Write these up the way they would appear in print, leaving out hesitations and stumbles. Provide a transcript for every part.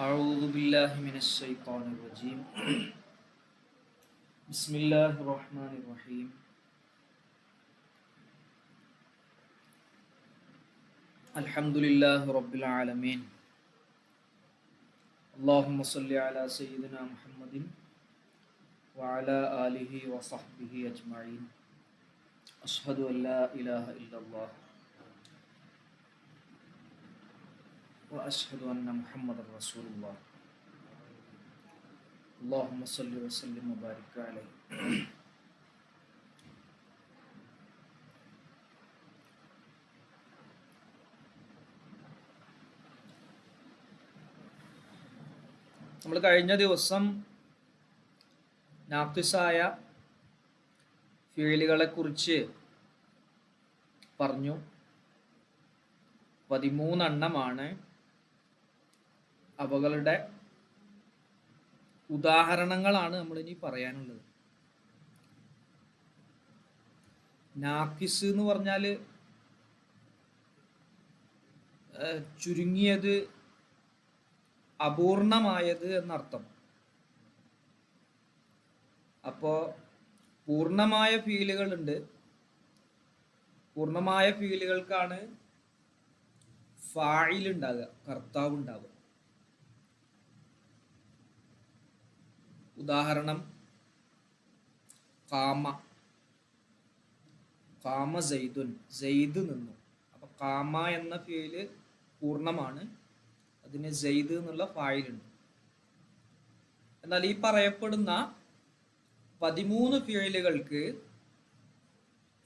أعوذ بالله من الشيطان الرجيم بسم الله الرحمن الرحيم الحمد لله رب العالمين اللهم صل على سيدنا محمد وعلى آله وصحبه أجمعين أشهد أن لا إله إلا الله وأشهد أن محمد رسول الله اللهم صل وسلم وبارك عليه നമ്മൾ കഴിഞ്ഞ ദിവസം നാഖിസായ ഫീലുകളെ കുറിച്ച് പറഞ്ഞു. 13 എണ്ണമാണ് അവകളുടെ ഉദാഹരണങ്ങളാണ് നമ്മൾ ഇനി പറയാനുള്ളത്. നാഖിസ് എന്ന് പറഞ്ഞാൽ ചുരുങ്ങിയത്, അപൂർണമായത് എന്നർത്ഥം. അപ്പോൾ പൂർണ്ണമായ ഫീലുകളുണ്ട്. പൂർണ്ണമായ ഫീലുകൾക്കാണ് ഫാഇൽ ഉണ്ടാകുക, കർത്താവ് ഉണ്ടാവുക. ഉദാഹരണം കാമ, കാമ സൈദുൻ, സൈദ് നിന്നു. അപ്പൊ കാമ എന്ന ഫീല് പൂർണ്ണമാണ്, അതിന് സൈദ് എന്നുള്ള ഫായിലുണ്ട്. എന്നാൽ ഈ പറയപ്പെടുന്ന 13 ഫീലുകൾക്ക്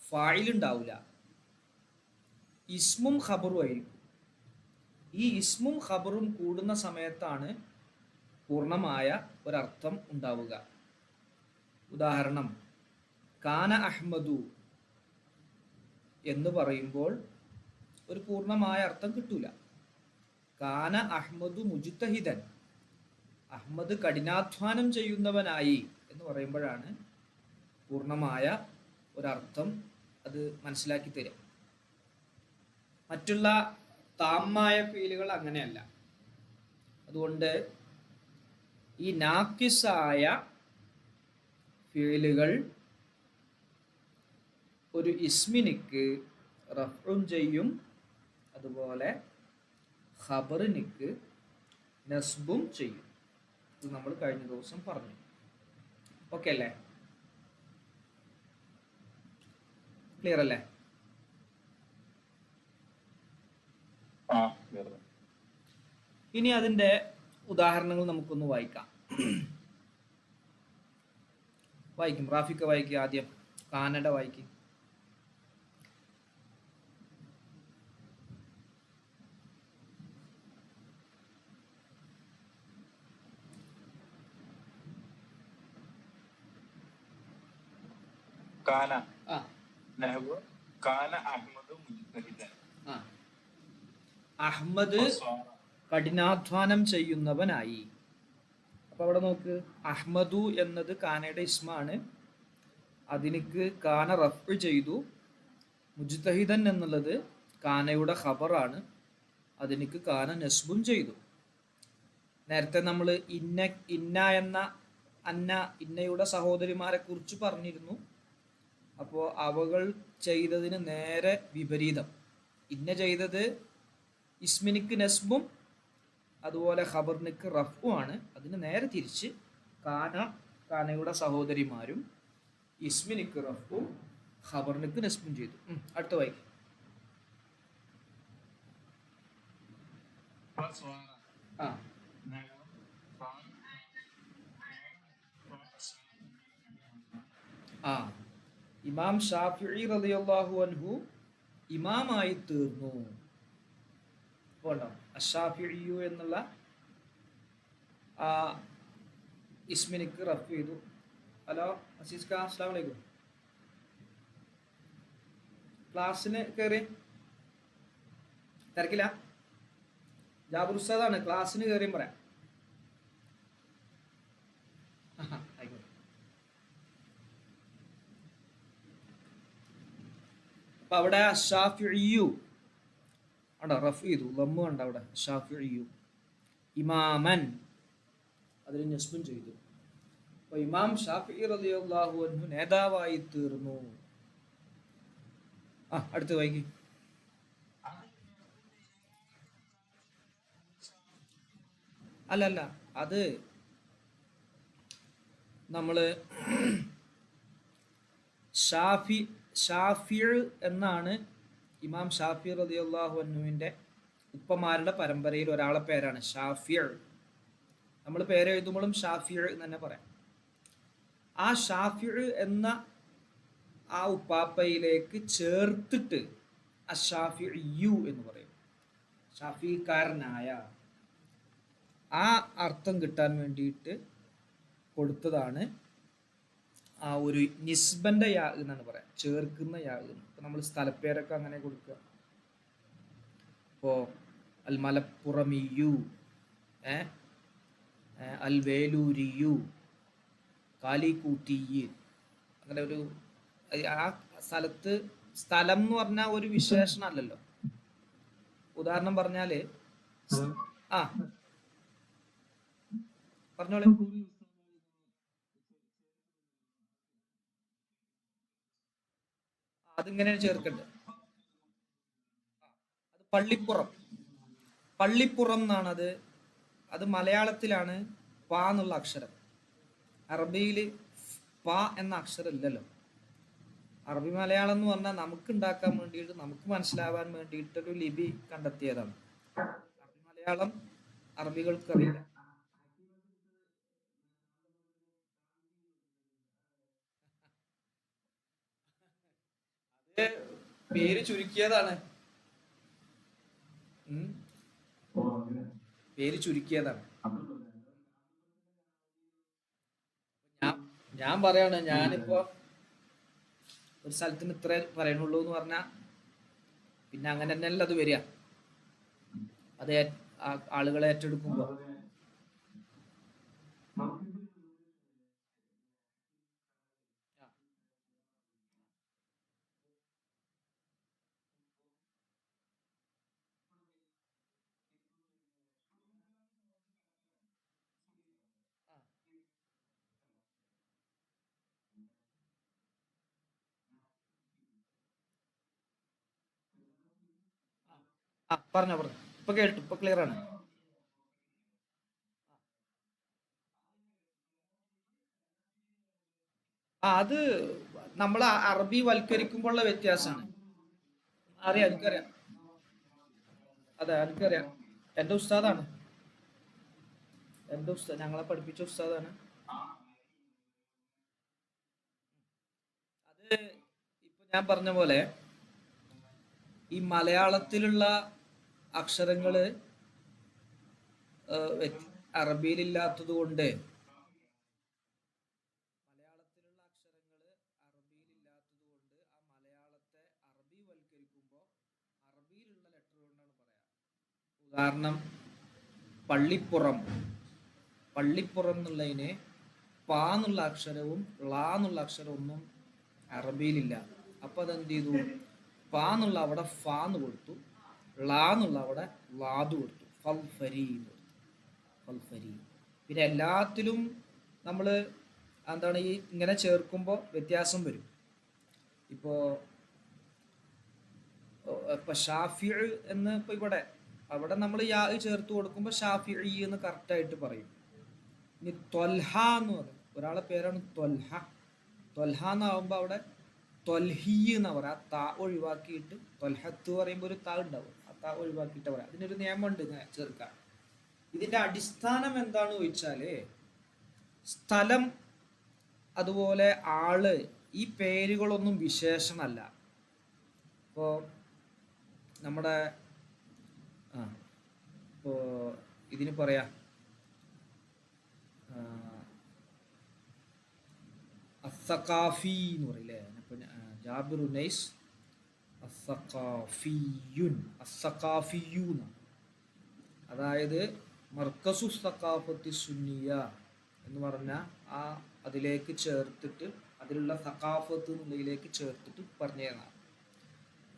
ഫായിൽ ഉണ്ടാവില്ല, ഇസ്മും ഖബറും ആയിരിക്കും. ഈ ഇസ്മും ഖബറും കൂടുന്ന സമയത്താണ് പൂർണ്ണമായ ഒരർത്ഥം ഉണ്ടാവുക. ഉദാഹരണം കാന അഹ്മദു എന്ന് പറയുമ്പോൾ ഒരു പൂർണ്ണമായ അർത്ഥം കിട്ടൂല. കാന അഹ്മദു മുജ്തഹിദൻ, അഹ്മദ് കഠിനാധ്വാനം ചെയ്യുന്നവനായി എന്ന് പറയുമ്പോഴാണ് പൂർണ്ണമായ ഒരർത്ഥം അത് മനസ്സിലാക്കി തരും. മറ്റുള്ള താമായ ഫീലുകൾ അങ്ങനെയല്ല. അതുകൊണ്ട് ഈ നാഖിസായ ഫീലുകൾ ഒരു ഇസ്മിനിക്ക് റഫ്ഉം ചെയ്യും, അതുപോലെ ഖബറിനിക്ക് നസ്ബും ചെയ്യും. ഇത് നമ്മൾ കഴിഞ്ഞ ദിവസം പറഞ്ഞു. ഓക്കെ അല്ലേ? ക്ലിയർ അല്ലേ? ഇനി അതിൻ്റെ ഉദാഹരണങ്ങൾ നമുക്കൊന്ന് വായിക്കാം. വായിക്കും, റാഫിക്ക വായിക്കുക. ആദ്യം കാനഡ വായിക്കും. അഹ്മദ് കഠിനാധ്വാനം ചെയ്യുന്നവനായി. അപ്പൊ അവിടെ നോക്ക്, അഹ്മദു എന്നത് കാനയുടെ ഇസ്മാണ്, അതിനിക്ക് കാന റഫ് ചെയ്തു. മുജ്തഹിദൻ എന്നുള്ളത് കാനയുടെ ഖബറാണ്, അതിനിക്ക് കാന നസ്ബും ചെയ്തു. നേരത്തെ നമ്മൾ ഇന്ന എന്ന ഇന്നയുടെ സഹോദരിമാരെ കുറിച്ച് പറഞ്ഞിരുന്നു. അപ്പോൾ അവകൾ ചെയ്തതിന് നേരെ വിപരീതം. ഇന്ന ചെയ്തത് ഇസ്മിനിക്ക് നസ്ബും അതുപോലെ ഖബറിനിക്ക് റഫുമാണ്. അതിന് നേരെ തിരിച്ച് കാനയുടെ സഹോദരിമാരും ഇസ്മിനിക്ക് റഫും ഖബറിനിക്ക് നസ്ബും ചെയ്തു. അടുത്ത വായിക്കും. ഇമാം ഷാഫിഈ റളിയല്ലാഹു അൻഹു ഇമാമായി തീർന്നു. അഷ്ശാഫിഈയു എന്നുള്ള ആ ഇസ്മിനിക്ക് റഫ് ചെയ്തു. ഹലോ അസീസ്ക, അസ്സലാമു അലൈക്കും. ക്ലാസ്സിന് കയറി തിരക്കില്ല? ജാബിർ ഉസ്താദാണ്, ക്ലാസ്സിന് കയറിയും പറയാം. അപ്പൊ അവിടെ അഷ്ശാഫിഈയു ഉണ്ടോ, റഫ് ചെയ്തു, ലമ്മു ഉണ്ട് അവിടെ. അഷ്ശാഫിഈയു ഇമാമൻ, അതിന് നസ്ബും ചെയ്തു. അപ്പൊ ഇമാം ഷാഫിഈ റളിയല്ലാഹു അൻഹു നേതാവായി തീർന്നു. അടുത്ത് വായിക്ക്. അല്ലല്ല, അത് നമ്മള് ഷാഫി എന്നാണ് ഇമാം ഷാഫി റളിയല്ലാഹു അൻഹുവിന്റെ ഉപ്പമാരുടെ പരമ്പരയിൽ ഒരാളെ പേരാണ് ഷാഫി. നമ്മൾ പേര് എഴുതുമ്പോഴും ഷാഫി എന്ന് തന്നെ പറയാം. ആ ഷാഫി എന്ന ആ ഉപ്പാപ്പയിലേക്ക് ചേർത്തിട്ട് അഷാഫിയു എന്ന് പറയും. ഷാഫിക്കാരനായ ആ അർത്ഥം കിട്ടാൻ വേണ്ടിയിട്ട് കൊടുത്തതാണ് ആ ഒരു നിസ്ബന്റെ യാ എന്നാണ് പറയാം, ചേർക്കുന്ന യാ. ഇപ്പൊ നമ്മൾ സ്ഥലപ്പേരൊക്കെ അങ്ങനെ കൊടുക്കുക. ഇപ്പോ അൽ മലപ്പുറമിയു, അൽ വേലൂരിയു, കാലിക്കൂട്ടി, അങ്ങനെ ഒരു ആ സ്ഥലത്ത് സ്ഥലം എന്ന് പറഞ്ഞാൽ ഒരു വിശേഷണമല്ലല്ലോ. ഉദാഹരണം പറഞ്ഞാല് പറഞ്ഞോളൂ. അതിങ്ങനെയാണ് ചേർക്കേണ്ടത്. അത് പള്ളിപ്പുറം, പള്ളിപ്പുറം എന്നാണ്. അത് മലയാളത്തിലാണ് പ എന്നുള്ള അക്ഷരം. അറബിയിൽ പ എന്ന അക്ഷരം ഇല്ലല്ലോ. അറബി മലയാളം എന്ന് പറഞ്ഞാൽ നമുക്ക് ഉണ്ടാക്കാൻ വേണ്ടിയിട്ട്, നമുക്ക് മനസ്സിലാവാൻ വേണ്ടിയിട്ടൊരു ലിപി കണ്ടെത്തിയതാണ്. അറബി മലയാളം അറബികൾക്കറിയില്ല. അത് പേര് ചുരുക്കിയതാണ്. പേര് ചുരുക്കിയതാണ്. ഞാൻ പറയാണ്, ഞാനിപ്പോ ഒരു സ്ഥലത്തിന് ഇത്ര പറയണുള്ളൂ എന്ന് പറഞ്ഞാ പിന്നെ അങ്ങനെ തന്നെയല്ല അത് വരിക. അത് ആളുകളെ ഏറ്റെടുക്കുമ്പോ പറഞ്ഞോ. ഇപ്പൊ കേട്ടു, ഇപ്പൊ ക്ലിയർ ആണ്. അത് നമ്മൾ അറബി വൽക്കരിക്കുമ്പോഴുള്ള വ്യത്യാസമാണ്. അറിയാം, എനിക്കറിയാം. അതെ, എനിക്കറിയാം. എന്റെ ഉസ്താദാണ്, എന്റെ ഉസ്താദ്, ഞങ്ങളെ പഠിപ്പിച്ച ഉസ്താദാണ്. അത് ഇപ്പൊ ഞാൻ പറഞ്ഞ പോലെ ഈ മലയാളത്തിലുള്ള അക്ഷരങ്ങള് അറബിയിലില്ലാത്തത് കൊണ്ട്, മലയാളത്തിലുള്ള അക്ഷരങ്ങള് അറബിയിലില്ലാത്തത് കൊണ്ട് ആ മലയാളത്തെ അറബി വൽക്കരിക്കുമ്പോൾ അറബിയിലുള്ള ലെറ്റർ കൊണ്ടാണ് പറയാ. ഉദാഹരണം, പള്ളിപ്പുറം, പള്ളിപ്പുറം എന്നുള്ളതിന് പാ എന്നുള്ള അക്ഷരവും ളാ എന്നുള്ള അക്ഷരവും ഒന്നും അറബിയിലില്ല. അപ്പൊ അതെന്ത് ചെയ്തു, പാ എന്നുള്ള അവിടെ ഫാന്ന് കൊടുത്തു, ളാ എന്നുള്ള അവിടെ ലാദ് കൊടുത്തു, ഫൽഫരി കൊടുത്തു, ഫൽഫരി. പിന്നെ എല്ലാത്തിലും നമ്മൾ എന്താണ് ഈ ഇങ്ങനെ ചേർക്കുമ്പോൾ വ്യത്യാസം വരും. ഇപ്പോ ഷാഫി എന്ന് ഇപ്പൊ ഇവിടെ അവിടെ നമ്മൾ യാ ചേർത്ത് കൊടുക്കുമ്പോൾ ഷാഫി എന്ന് കറക്റ്റായിട്ട് പറയും. ഇനി ത്വൽഹ എന്ന് പറയും, ഒരാളെ പേരാണ് ത്വൽഹ. ത്വൽഹ എന്നാവുമ്പോൾ അവിടെ ത്വൽഹി എന്നാ പറയാം. ആ താ ഒഴിവാക്കിയിട്ട് ത്വൽഹത്ത് പറയുമ്പോൾ ഒരു താ ഉണ്ടാവും, ആ താ ഒഴിവാക്കിയിട്ട് പറയാം. അതിനൊരു നിയമമുണ്ട് ഇങ്ങനെ ചേർക്കാൻ. ഇതിന്റെ അടിസ്ഥാനം എന്താണെന്ന് ചോദിച്ചാല് സ്ഥലം, അതുപോലെ ആള്, ഈ പേരുകളൊന്നും വിശേഷണമല്ല. ഇപ്പോ നമ്മുടെ ഇപ്പോ ഇതിന് പറയാ അസ്സഖാഫി എന്ന് പറയില്ലേ. ജാബിർ ഉനൈസ് അസ്സഖാഫിയുൻ, അസ്സഖാഫിയൂൻ, അതായത് മർക്കസു സഖാഫത്തി സുന്നിയ എന്ന് പറഞ്ഞ ആ അതിലേക്ക് ചേർത്തിട്ട്, അതിലുള്ള സഖാഫത്ത് എന്നുള്ളതിലേക്ക് ചേർത്തിട്ട് പറഞ്ഞതാണ്.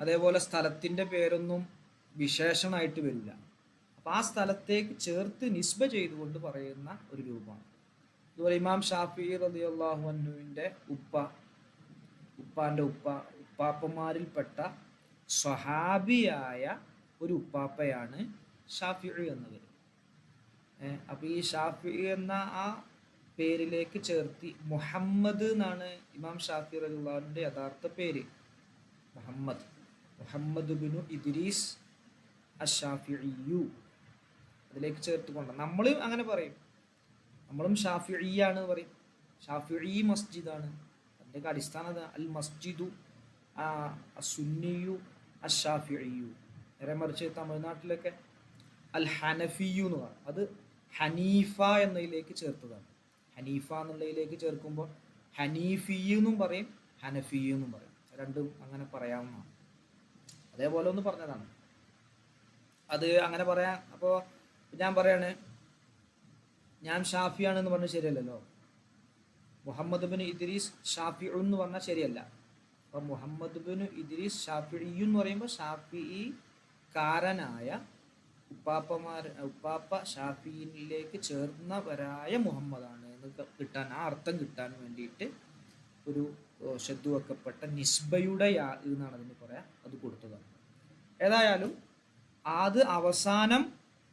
അതേപോലെ സ്ഥലത്തിന്റെ പേരൊന്നും വിശേഷണമായിട്ട് വരില്ല. അപ്പം ആ സ്ഥലത്തേക്ക് ചേർത്ത് നിസ്ബ ചെയ്തുകൊണ്ട് പറയുന്ന ഒരു രൂപമാണ്. അതുപോലെ ഇമാം ഷാഫി റളിയല്ലാഹു അൻഹുവിൻ്റെ ഉപ്പാൻ്റെ ഉപ്പാപ്പന്മാരിൽപ്പെട്ട സ്വഹാബിയായ ഒരു ഉപ്പാപ്പയാണ് ഷാഫി എന്നവർ. അപ്പോൾ ഈ ഷാഫി എന്ന ആ പേരിലേക്ക് ചേർത്തി മുഹമ്മദ് എന്നാണ് ഇമാം ഷാഫി റളിയല്ലാഹുവിൻ്റെ യഥാർത്ഥ പേര്. മുഹമ്മദ് ബിനു ഇദ്രീസ് അഷ്ഷാഫിഇയ്യു അതിലേക്ക് ചേർത്തുകൊണ്ട് നമ്മൾ അങ്ങനെ പറയും. നമ്മളും ഷാഫിഇയാണ് പറയും. ഷാഫിഇ മസ്ജിദാണ്. അതിൻ്റെയൊക്കെ അടിസ്ഥാനം അൽ മസ്ജിദു സുന്നിയു അഷ്ഷാഫിഇയ്യു. നേരെ മറിച്ച് തമിഴ്നാട്ടിലൊക്കെ അൽ ഹനഫിയു എന്ന് പറയും. അത് ഹനീഫ എന്നതിലേക്ക് ചേർത്തതാണ്. ഹനീഫ എന്നുള്ളതിലേക്ക് ചേർക്കുമ്പോൾ ഹനീഫിയെന്നും പറയും ഹനഫിയെന്നും പറയും. രണ്ടും അങ്ങനെ പറയാവുന്നതാണ്. അതേപോലെ ഒന്ന് പറഞ്ഞതാണ്. അത് അങ്ങനെ പറയാം. അപ്പോൾ ഞാൻ പറയാണ് ഞാൻ ഷാഫിയാണെന്ന് പറഞ്ഞാൽ ശരിയല്ലല്ലോ. മുഹമ്മദ് ബിൻ ഇദ്രീസ് ഷാഫി എന്ന് പറഞ്ഞാൽ ശരിയല്ല. അപ്പം മുഹമ്മദ് ബിൻ ഇദ്രീസ് ഷാഫി എന്ന് പറയുമ്പോൾ ഷാഫി കാരനായ ഉപ്പാപ്പ ഷാഫിയിലേക്ക് ചേർന്നവരായ മുഹമ്മദാണ് എന്ന് കിട്ടാൻ, ആ അർത്ഥം കിട്ടാൻ വേണ്ടിയിട്ട് ഒരു ഷദ്ദു വെക്കപ്പെട്ട നിസ്ബയുടെ യാ എന്നാണ് അതിന് പറയാം, അത് കൊടുത്തതാണ്. ഏതായാലും അത് അവസാനം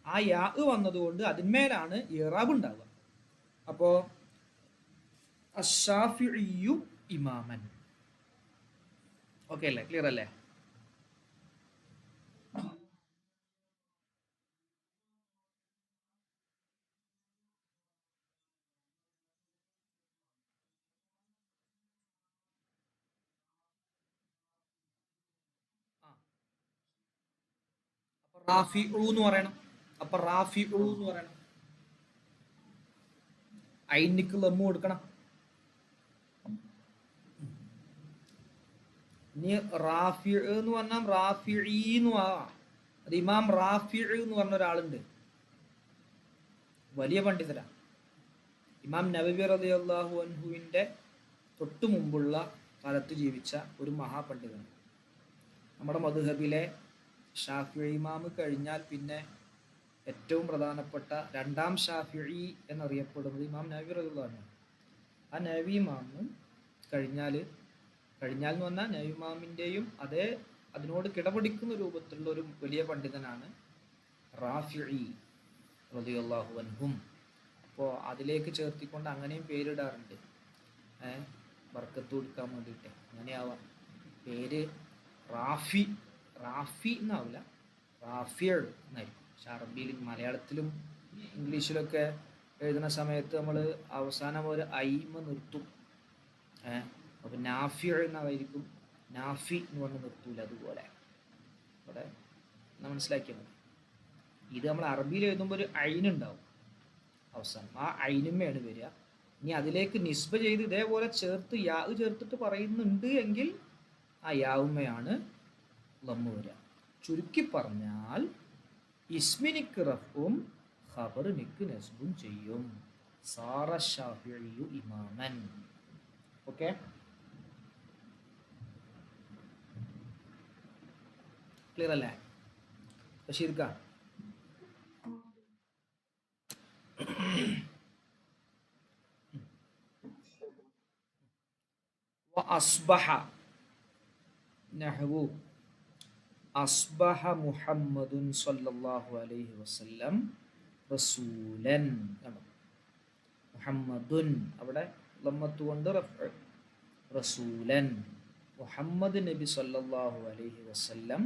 ആ യാ വന്നതുകൊണ്ട് അതിന്മേലാണ് ഇറാബ് ഉണ്ടാവുക. അപ്പോൾ അഷ്ഷാഫിഇയ്യു ഇമാമൻ. ഓക്കെ അല്ലേ? ക്ലിയർ അല്ലേ? റാഫിഉ എന്ന് പറയണം. അപ്പൊ റാഫിഉ എന്ന് പറയണം. ഐനിക്ക് ലമ്മു കൊടുക്കണം. ഇനി റാഫി എന്ന് പറഞ്ഞാൽ റാഫിഇ എന്ന് ആവാം. അത് ഇമാം റാഫി എന്ന് പറഞ്ഞ ഒരാളുണ്ട്, വലിയ പണ്ഡിതരാ. ഇമാം നവവി റളിയല്ലാഹു അൻഹുവിൻ്റെ തൊട്ടു മുമ്പുള്ള കാലത്ത് ജീവിച്ച ഒരു മഹാപണ്ഡിതൻ. നമ്മുടെ മദ്ഹബിലെ ഷാഫിഈ ഇമാം കഴിഞ്ഞാൽ പിന്നെ ഏറ്റവും പ്രധാനപ്പെട്ട രണ്ടാം ഷാഫിഈ എന്നറിയപ്പെടുന്നത് ഇമാം നവവി റളിയല്ലാഹു അൻഹു. ആ നവവി ഇമാമും കഴിഞ്ഞാൽ എന്ന് പറഞ്ഞാൽ നവവി ഇമാമിൻ്റെയും അതേ അതിനോട് കിടപിടിക്കുന്ന രൂപത്തിലുള്ള ഒരു വലിയ പണ്ഡിതനാണ് റാഫിഈ റളിയല്ലാഹു അൻഹും. അപ്പോൾ അതിലേക്ക് ചേർത്തിക്കൊണ്ട് അങ്ങനെയും പേരിടാറുണ്ട്, ബർക്കത്ത് കൊടുക്കാൻ വേണ്ടിയിട്ട്. അങ്ങനെയാവാം പേര്. റാഫി എന്നാവില്ല, റാഫിയ് എന്നായിരിക്കും. പക്ഷെ അറബിയിലും മലയാളത്തിലും ഇംഗ്ലീഷിലൊക്കെ എഴുതുന്ന സമയത്ത് നമ്മൾ അവസാനം ഒരു ഐമ നിർത്തും. അപ്പോൾ നാഫിയ് എന്നായിരിക്കും, നാഫി എന്ന് പറഞ്ഞ് നിർത്തൂല. അതുപോലെ ഇവിടെ മനസ്സിലാക്കിയാൽ മതി. ഇത് നമ്മൾ അറബിയിൽ എഴുതുമ്പോൾ ഒരു ഐനുണ്ടാവും അവസാനം, ആ ഐനുമ്മയാണ് വരിക. ഇനി അതിലേക്ക് നിസ്ബ ചെയ്ത് ഇതേപോലെ ചേർത്ത് യാ ചേർത്തിട്ട് പറയുന്നുണ്ട് എങ്കിൽ ആ യാവുമ്മയാണ് ലമ്മു വരിക. ചുരുക്കി പറഞ്ഞാൽ ഇസ്മിനിക്ക് റഫും ഖബറിനിക്ക് നസ്ബും ചെയ്യും. സാറ ഷാഫിഇയ്യു ഇമാമൻ. ഓക്കെ, ക്ലിയർ അല്ലേ? ബഷീർക്ക അസ്ബഹ നഹ്വു അസ്ബഹ മുഹമ്മദുൻ സല്ലല്ലാഹു അലൈഹി വസല്ലം റസൂലൻ. മുഹമ്മദുൻ അവിടെ ലമ്മത്ത് കൊണ്ട് റഫ്ഉ, റസൂലൻ മുഹമ്മദ് നബി സല്ലല്ലാഹു അലൈഹി വസല്ലം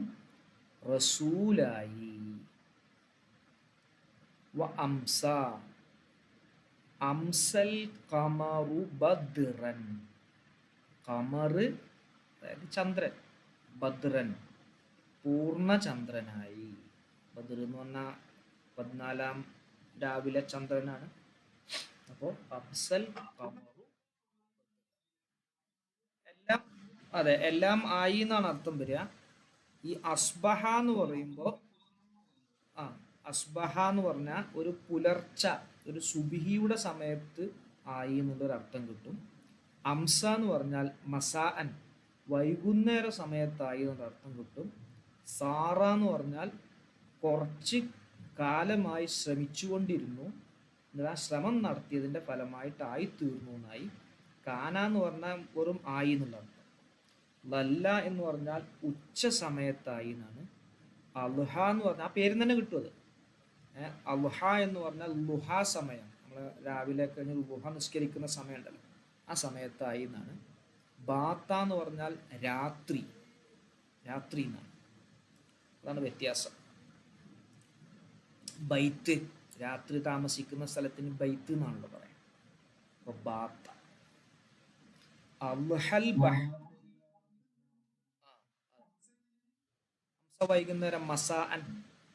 റസൂലായി. വ അംസ അംസൽ ഖമറു ബദ്റൻ. ഖമർ അതായത് ചന്ദ്രൻ, ബദ്റൻ പൂർണ്ണചന്ദ്രനായി. ബദ്ർ എന്ന് പറഞ്ഞാൽ 14 രാവിലെ ചന്ദ്രനാണ്. അപ്പോൾ അംസൽ ഖമറു എല്ലാം, അതെ എല്ലാം ആയി എന്നാണ് അർത്ഥം വരിക. ഈ അസ്ബഹ എന്ന് പറയുമ്പോൾ അസ്ബഹ എന്ന് പറഞ്ഞാൽ ഒരു പുലർച്ച, ഒരു സുബിഹിയുടെ സമയത്ത് ആയി എന്നുള്ളൊരു അർത്ഥം കിട്ടും. അംസ എന്ന് പറഞ്ഞാൽ മസാഅൻ വൈകുന്നേര സമയത്തായി എന്നൊരു അർത്ഥം കിട്ടും. സാറ എന്ന് പറഞ്ഞാൽ കുറച്ച് കാലമായി ശ്രമിച്ചുകൊണ്ടിരുന്നു, ആ ശ്രമം നടത്തിയതിൻ്റെ ഫലമായിട്ടായി തീർന്നു എന്നായി. കാന എന്ന് പറഞ്ഞാൽ വെറും ആയി എന്നുള്ള അർത്ഥം. ലല്ല എന്ന് പറഞ്ഞാൽ ഉച്ച സമയത്തായി എന്നാണ്. അലുഹ എന്ന് പറഞ്ഞാൽ ആ പേര് തന്നെ കിട്ടും അത്. അലുഹ എന്ന് പറഞ്ഞാൽ ലുഹ സമയം, നമ്മൾ രാവിലെ കഴിഞ്ഞ് ലുഹ നിസ്കരിക്കുന്ന സമയം ഉണ്ടല്ലോ, ആ സമയത്തായി എന്നാണ്. ബാത്ത എന്ന് പറഞ്ഞാൽ രാത്രി, രാത്രി എന്നാണ്. അതാണ് വ്യത്യാസം. ബൈത്ത്, രാത്രി താമസിക്കുന്ന സ്ഥലത്തിന് ബൈത്ത് എന്നാണല്ലോ പറയാം. അപ്പൊ ബാത്ത. അൽഹൽ വൈകുന്നേരം, മസാ അൻ,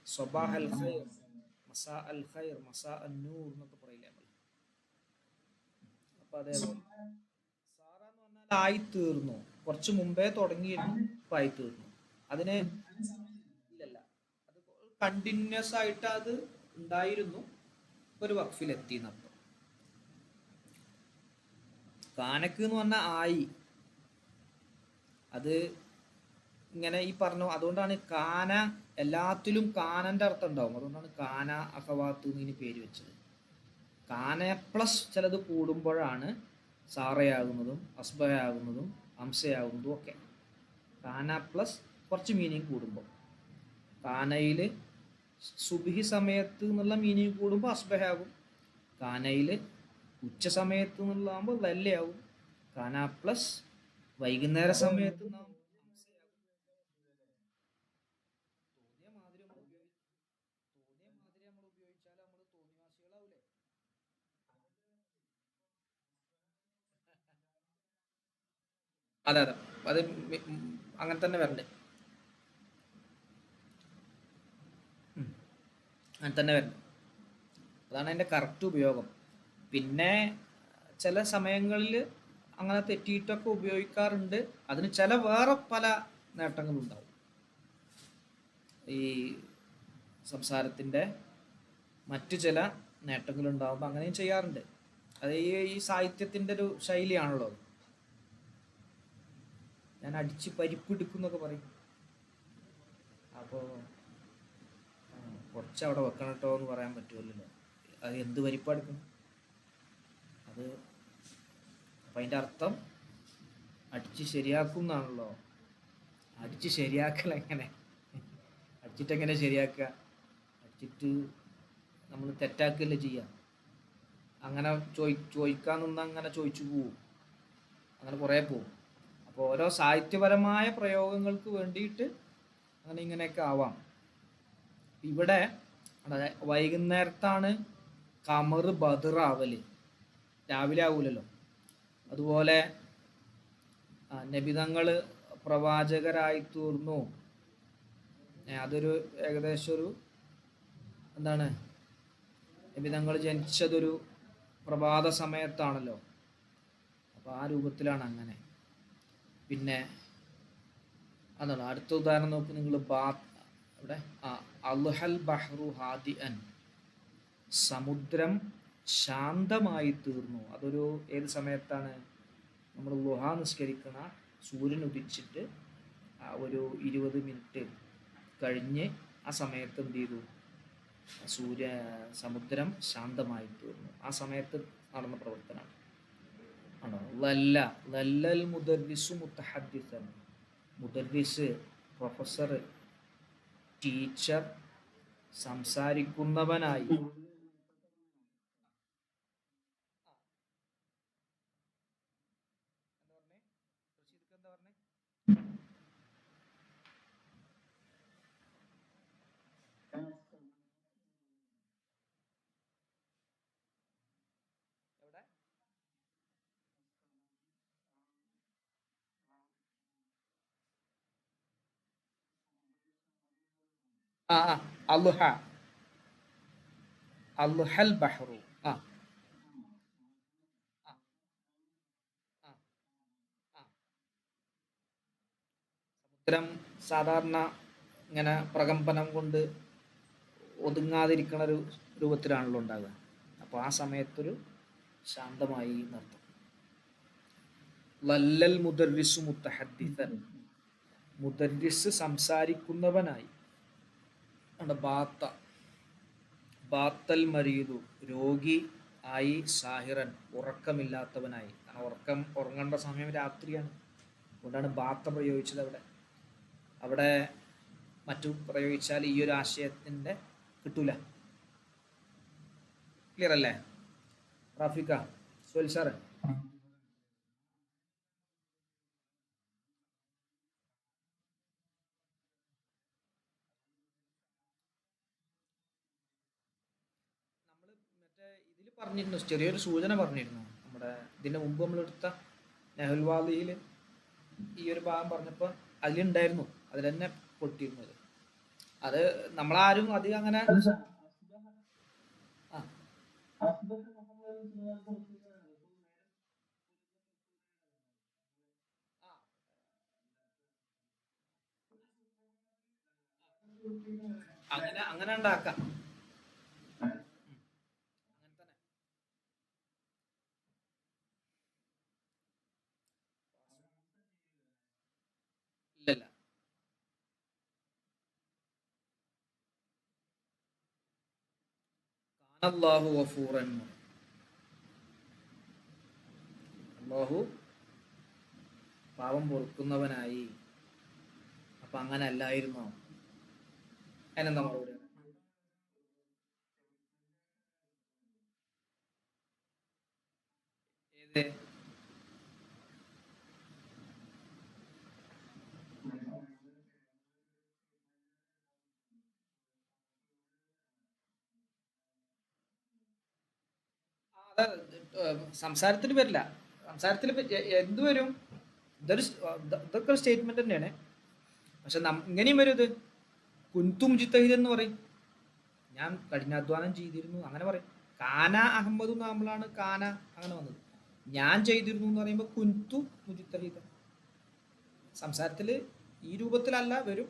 സ്വബാഹ് അൽ ഖൈർ, മസാ അൽ ഖൈർ, മസാ അൻ നൂർ എന്നൊക്കെ പറയില്ലേ നമ്മൾ. അപ്പൊ അതേപോലെ സാറ എന്ന് പറഞ്ഞാൽ ആയി തീർന്നു, കുറച്ച് മുമ്പേ തുടങ്ങിയിരുന്നു, ഇപ്പൊ ആയി തീർന്നു. അതിന് ഇല്ലല്ല, അത് കണ്ടിന്യൂസ് ആയിട്ട് അത് ഉണ്ടായിരുന്നു, ഒരു വഖഫിലെത്തി എന്നർത്ഥം. കാനക്ക് എന്ന് പറഞ്ഞാൽ ആയി, അത് ഇങ്ങനെ ഈ പറഞ്ഞു. അതുകൊണ്ടാണ് കാന, എല്ലാത്തിലും കാനന്റെ അർത്ഥം ഉണ്ടാവും. അതുകൊണ്ടാണ് കാന അഖവാത്ത് എന്നിന് പേര് വെച്ചത്. കാന പ്ലസ് ചിലത് കൂടുമ്പോഴാണ് സാറയാകുന്നതും അസ്ബയാകുന്നതും അംസയാകുന്നതും ഒക്കെ. കാന പ്ലസ് കുറച്ച് മീനിങ് കൂടുമ്പോൾ, കാനയിൽ സുബ്ഹി സമയത്ത് എന്നുള്ള മീനിങ് കൂടുമ്പോൾ അസ്ബഹാകും, കാനയിൽ ഉച്ച സമയത്ത് എന്നുള്ളതാകുമ്പോൾ ലല്ലയാവും, കാന പ്ലസ് വൈകുന്നേര സമയത്ത് അതെ അതെ, അത് അങ്ങനെ തന്നെ വരണ്ടേ, അങ്ങനെ തന്നെ വരണ്ടേ. അതാണ് അതിൻ്റെ കറക്റ്റ് ഉപയോഗം. പിന്നെ ചില സമയങ്ങളിൽ അങ്ങനെ തെറ്റിയിട്ടൊക്കെ ഉപയോഗിക്കാറുണ്ട്. അതിന് ചില വേറെ പല നേട്ടങ്ങളുണ്ടാവും. ഈ സംസാരത്തിൻ്റെ മറ്റു ചില നേട്ടങ്ങളുണ്ടാകുമ്പോൾ അങ്ങനെയും ചെയ്യാറുണ്ട്. അത് ഈ സാഹിത്യത്തിൻ്റെ ഒരു ശൈലിയാണല്ലോ. ഞാൻ അടിച്ച് പരിപ്പെടുക്കും എന്നൊക്കെ പറയും. അപ്പോൾ കുറച്ച് അവിടെ വെക്കണം കേട്ടോ എന്ന് പറയാൻ പറ്റുമല്ലോ. അത് എന്ത് പരിപ്പെടുക്കും അത്? അപ്പം അതിൻ്റെ അർത്ഥം അടിച്ച് ശരിയാക്കും എന്നാണല്ലോ. അടിച്ച് ശരിയാക്കൽ എങ്ങനെ? അടിച്ചിട്ടെങ്ങനെ ശരിയാക്കുക? അടിച്ചിട്ട് നമ്മൾ തെറ്റാക്കുകയല്ലേ ചെയ്യുക. അങ്ങനെ ചോദിക്കാൻ നിന്ന് അങ്ങനെ ചോദിച്ചു പോവും, അങ്ങനെ കുറേ പോവും. അപ്പോൾ ഓരോ സാഹിത്യപരമായ പ്രയോഗങ്ങൾക്ക് വേണ്ടിയിട്ട് അങ്ങനെ ഇങ്ങനെയൊക്കെ ആവാം. ഇവിടെ വൈകുന്നേരത്താണ് കമർ ബദറാവല്, രാവിലെ ആവൂലല്ലോ. അതുപോലെ നബിതങ്ങൾ പ്രവാചകരായി തീർന്നു, അതൊരു ഏകദേശം ഒരു എന്താണ്, നബിതങ്ങൾ ജനിച്ചതൊരു പ്രഭാത സമയത്താണല്ലോ. അപ്പോൾ ആ രൂപത്തിലാണ് അങ്ങനെ. പിന്നെ അതാണ് അടുത്ത ഉദാഹരണം നോക്ക് നിങ്ങൾ. ഇവിടെ അൽഹൽ ബഹ്റു ഹാദി അൻ, സമുദ്രം ശാന്തമായി തീർന്നു. അതൊരു ഏത് സമയത്താണ്? നമ്മൾ ളുഹ നിസ്കരിക്കണ, സൂര്യൻ ഉദിച്ചിട്ട് ഒരു 20 മിനിറ്റ് കഴിഞ്ഞ് ആ സമയത്ത് എന്ത് ചെയ്തു? സമുദ്രം ശാന്തമായി തീർന്നു. ആ സമയത്ത് നടന്ന പ്രവർത്തനമാണ്. ആണോ? ലല്ലൽ മുദർരിസു മുത്തഹദ്ദിസൻ, മുദർരിസ് പ്രൊഫസർ, ടീച്ചർ സംസാരിക്കുന്നവനായി. അൽഹ, അൽഹൽ ബഹ്റു. ആ സമുദ്രം സാധാരണ ഇങ്ങനെ പ്രകമ്പനം കൊണ്ട് ഒതുങ്ങാതിരിക്കണ ഒരു രൂപത്തിലാണല്ലോ ഉണ്ടാകുക. അപ്പോൾ ആ സമയത്തൊരു ശാന്തമായി എന്നർത്ഥം. ലല്ലൽ മുദർരിസു മുത്തഹദ്ദിസൻ, മുദർരിസ് സംസാരിക്കുന്നവനായി. ബാത്ത ബാത്തൽ മരീദു, രോഗി ആയി, സാഹിറൻ, ഉറക്കമില്ലാത്തവനായി. കാരണം ഉറങ്ങേണ്ട സമയം രാത്രിയാണ്, അതുകൊണ്ടാണ് ബാത്ത പ്രയോഗിച്ചത് അവിടെ. അവിടെ മറ്റു പ്രയോഗിച്ചാൽ ഈ ഒരു ആശയത്തിൻ്റെ കിട്ടൂല. ക്ലിയർ അല്ലേ റാഫിക്ക? സുഹേൽ സാറ്, നമ്മൾ മറ്റേ ഇതിൽ പറഞ്ഞിരുന്നു, ചെറിയൊരു സൂചന പറഞ്ഞിരുന്നു നമ്മുടെ ഇതിന് മുമ്പ് നമ്മൾ എടുത്ത നെഹൽവാദിയിൽ ഈ ഒരു ഭാഗം പറഞ്ഞപ്പോൾ അതിലുണ്ടായിരുന്നു, അതിൽ തന്നെ പൊട്ടിയിരുന്നത്. അത് നമ്മളാരും അധികം അങ്ങനെ ആ അങ്ങനെ അങ്ങനെ ഉണ്ടാക്കാം. അങ്ങനെ തന്നെ. ഇല്ലല്ല, അല്ലാഹു ഗഫൂറൻ, അല്ലാഹു പാവം പൊറുക്കുന്നവനായി. അപ്പൊ അങ്ങനെ അല്ലായിരുന്നോ? അതിനെന്താ മറുപടി? ഏത്? അത് സംസാരത്തിൽ വരില്ല. സംസാരത്തിൽ എന്ത് വരും? ഇതൊക്കെ ഒരു സ്റ്റേറ്റ്മെന്റ് തന്നെയാണ്. പക്ഷെ ഇങ്ങനെയും വരും ഇത്. കുൻതും ജിത്തഹിദ് എന്ന് പറയും, ഞാൻ കഠിനാധ്വാനം ചെയ്തിരുന്നു അങ്ങനെ പറയും. കാന അഹമ്മദ് നമ്മളാണ് കാന അങ്ങനെ വന്നത്. ഞാൻ ചെയ്തിരുന്നു എന്ന് പറയുമ്പോൾ കുൻതു മുജിത്തഹിദ. സംസാരത്തിൽ ഈ രൂപത്തിലല്ല വരും.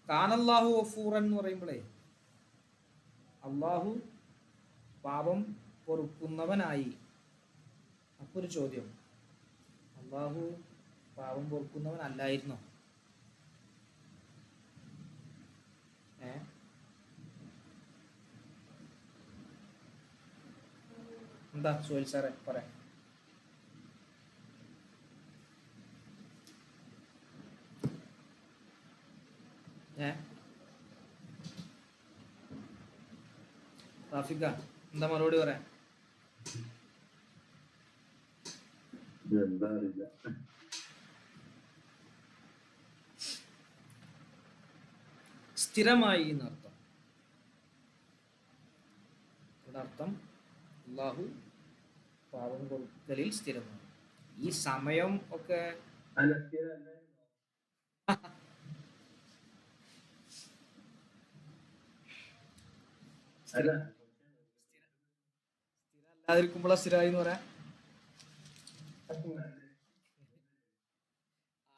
കാനല്ലാഹു ഗഫൂറൻ എന്ന് പറയുമ്പോഴേ അള്ളാഹു പാപം പൊറുക്കുന്നവനായി. അപ്പോൾ ഒരു ചോദ്യം, അള്ളാഹു പാപം പൊറുക്കുന്നവനല്ലായിരുന്നോ? ഏ എന്താ സുഹേൽ സാറേ പറയാം? ഏ റാഫിക്ക, എന്താ മറുപടി പറയാം? എന്താ അറിയില്ല. സ്ഥിരമായി എന്നർത്ഥം. ഇവിടെ അർത്ഥം അള്ളാഹു പാപം കൊടുക്കലിൽ സ്ഥിരമായി. ഈ സമയം ഒക്കെ അല്ല, സ്ഥിരമല്ല. അല്ല, സ്ഥിരമല്ലാതിരിക്കുമ്പോഴാണ് സ്ഥിരമായി എന്ന് പറയാം.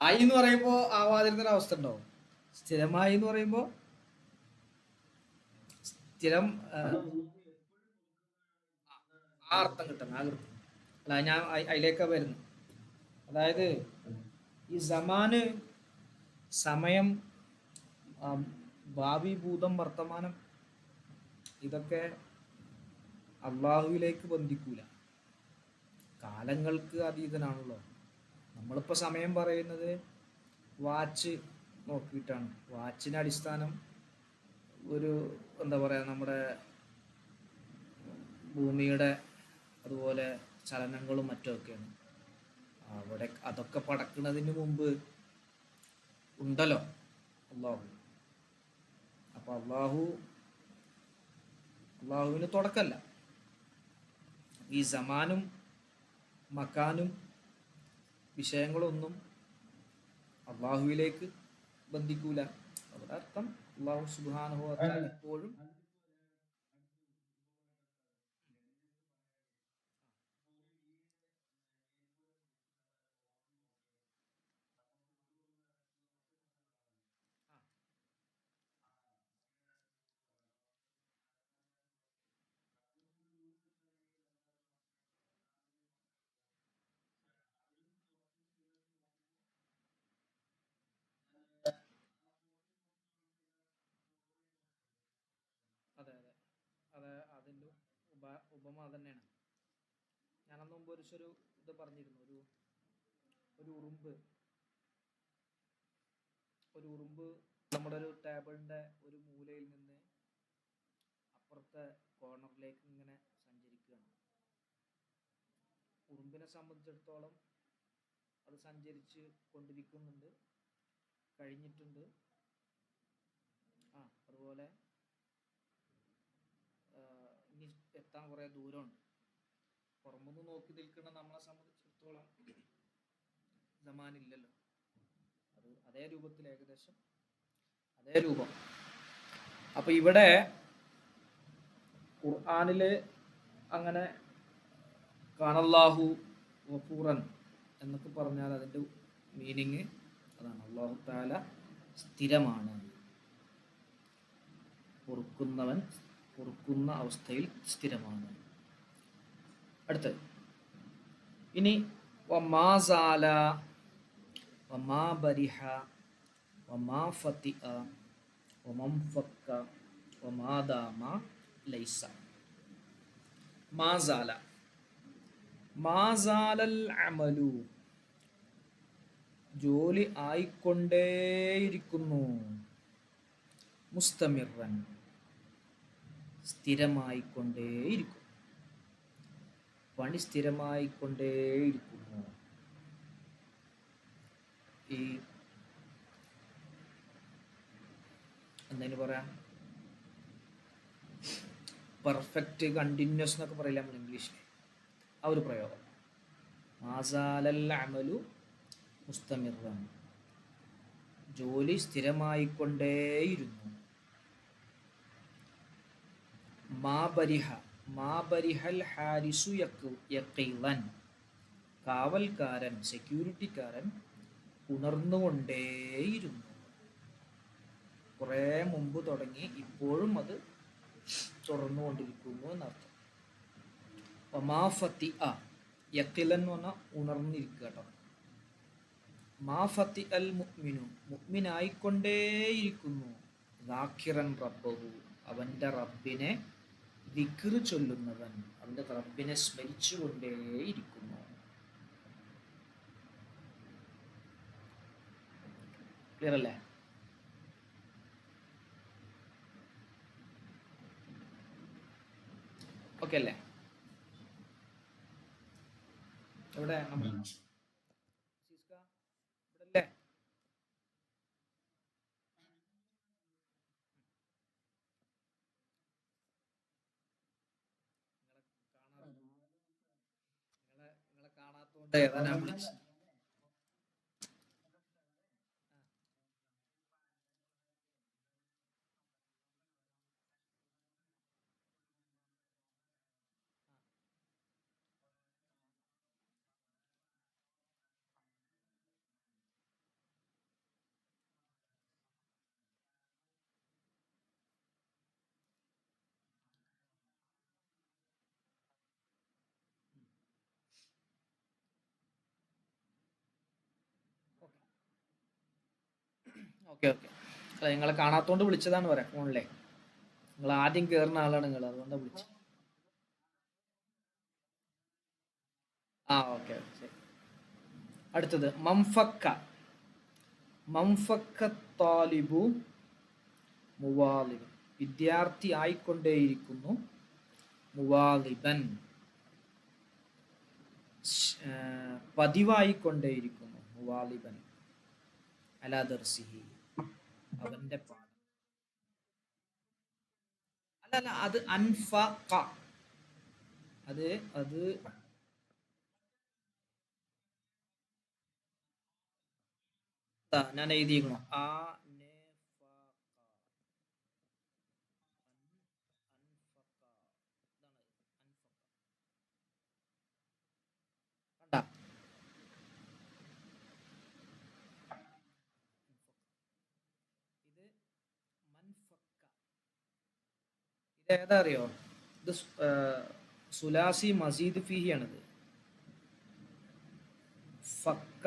ആയി എന്ന് പറയുമ്പോൾ ആവാതിരുന്നൊരു അവസ്ഥ ഉണ്ടാവും. സ്ഥിരമായി എന്ന് പറയുമ്പോൾ സ്ഥിരം ആ അർത്ഥം കിട്ടണം, ആ കിട്ടും. അല്ല, ഞാൻ അതിലേക്കാണ് വരുന്നത്. അതായത് ഈ സമാന്, സമയം, ഭാവി, ഭൂതം, വർത്തമാനം, ഇതൊക്കെ അള്ളാഹുവിലേക്ക് ബന്ധിക്കൂല. കാലങ്ങൾക്ക് അതീതനാണല്ലോ. നമ്മളിപ്പോൾ സമയം പറയുന്നത് വാച്ച് നോക്കിയിട്ടാണ്. വാച്ചിന് അടിസ്ഥാനം ഒരു എന്താ പറയുക, നമ്മുടെ ഭൂമിയുടെ അതുപോലെ ചലനങ്ങളും മറ്റുമൊക്കെയാണ്. അവിടെ അതൊക്കെ പടക്കുന്നതിന് മുമ്പ് ഉണ്ടല്ലോ അള്ളാഹു. അപ്പോൾ അള്ളാഹുവിന് തുടക്കമല്ല. ഈ സമാനും മക്കാനും വിഷയങ്ങളൊന്നും അള്ളാഹുവിലേക്ക് ബന്ധിക്കൂല. അവിടെ അർത്ഥം അള്ളാഹു സുബ്ഹാനഹു വ തആല എപ്പോഴും ഉപമ തന്നെയാണ്. ഞാനന്ന് മുമ്പ് ഒരു ഇത് പറഞ്ഞിരുന്നു, ഒരു ഉറുമ്പ് നമ്മുടെ ഒരു ടേബിളിന്റെ ഒരു മൂലയിൽ നിന്ന് അപ്പുറത്തെ കോർണറിലേക്ക് ഇങ്ങനെ സഞ്ചരിക്കുകയാണ്. ഉറുമ്പിനെ സംബന്ധിച്ചിടത്തോളം അത് സഞ്ചരിച്ച് കൊണ്ടിരിക്കുന്നുണ്ട്, കഴിഞ്ഞിട്ടുണ്ട്. അതുപോലെ ഇനി എത്താൻ കുറേ ദൂരമുണ്ട്. പുറമൊന്ന് നോക്കി നിൽക്കുന്ന നമ്മളെ സംബന്ധിച്ചിടത്തോളം സമാനില്ലല്ലോ. അത് അതേ രൂപത്തിൽ, ഏകദേശം അതേ രൂപം. അപ്പൊ ഇവിടെ ഖുർആനില് അങ്ങനെ കാനല്ലാഹു ഗഫൂറൻ എന്നൊക്കെ പറഞ്ഞാൽ അതിൻ്റെ മീനിങ് അതാണ്, അല്ലാഹു തആല സ്ഥിരമാണ്, പൊറുക്കുന്ന അവസ്ഥയിൽ സ്ഥിരമാണ്. അടുത്തത് ഇനി വമാസാല വമാ ബരിഹ വമാ ഫതിഅ വമംഫക്ക വമാദാമ ലൈസ. മാസാല മാസാലൽ അമലു, ജോലി ആയിക്കൊണ്ടേയിരിക്കുന്നു. മുസ്തമിറൻ, സ്ഥിരമായിക്കൊണ്ടേയിരിക്കും, പണി സ്ഥിരമായിക്കൊണ്ടേയിരിക്കുന്നു. ഈ എന്തായാലും പറയാം, പെർഫെക്റ്റ് കണ്ടിന്യൂസ് എന്നൊക്കെ പറയില്ല നമ്മൾ ഇംഗ്ലീഷിൽ, ആ ഒരു പ്രയോഗം. മാസാലൽ അമലു മുസ്തമിറൻ, ജോലി സ്ഥിരമായിക്കൊണ്ടേയിരുന്നു. മാബരിഹൽ ഹാരിസു യഖീലൻ, കാവൽക്കാരൻ, സെക്യൂരിറ്റിക്കാരൻ ഉണർന്നുകൊണ്ടേയിരുന്നു. കുറേ മുമ്പ് തുടങ്ങി ഇപ്പോഴും അത് തുറന്നുകൊണ്ടിരിക്കുന്നു എന്നർത്ഥം. മാ ഫതിഅ, യഖീലൻ എന്ന് പറഞ്ഞാൽ ഉണർന്നിരിക്കുക കേട്ടോ. മാ ഫതിഅൽ മുഅ്മിനു, മുഅ്മിനായിക്കൊണ്ടേയിരിക്കുന്നു. ദാക്കിറൻ റബ്ബഹു, അവൻ്റെ റബ്ബിനെ ദിക്ർ ചൊല്ലുന്നവൻ, അവൻ്റെ റബ്ബിനെ സ്മരിച്ചുകൊണ്ടേയിരിക്കുന്നു. ക്ലിയർ അല്ലേ? ഓക്കെ അല്ലേ? എവിടെ ഇവിടെ അല്ലേ? നിങ്ങളെ കാണാത്തോണ്ട് ഏതാ ഞാൻ വിളിച്ചു. ഓക്കെ ഓക്കെ, അല്ല നിങ്ങളെ കാണാത്തോണ്ട് വിളിച്ചതാണ് പറയാം ഫോണിലെ. നിങ്ങൾ ആദ്യം കയറുന്ന ആളാണ് നിങ്ങൾ, അതുകൊണ്ടാണ് വിളിച്ചത്. ഓക്കെ ശരി. അടുത്തത് മംഫക്ക. മംഫക്ക താലിബു മുവാലിബൻ, വിദ്യാർത്ഥി ആയിക്കൊണ്ടേയിരിക്കുന്നു. മുവാലിബൻ, പതിവായിക്കൊണ്ടേയിരിക്കുന്നു. മുവാലിബൻ അലാ ദർസിഹി, അവന്റെ പാഠം. അല്ല അത് അൻഫഖ, അത് ഞാൻ എഴുതിയിരിക്കണോ? ഇത് മൻഫക്ക, ഇത് ഏതാ അറിയോ? ഇത് സുലാസി മസീദ് ഫീഹി ആണിത്. ഫക്ക,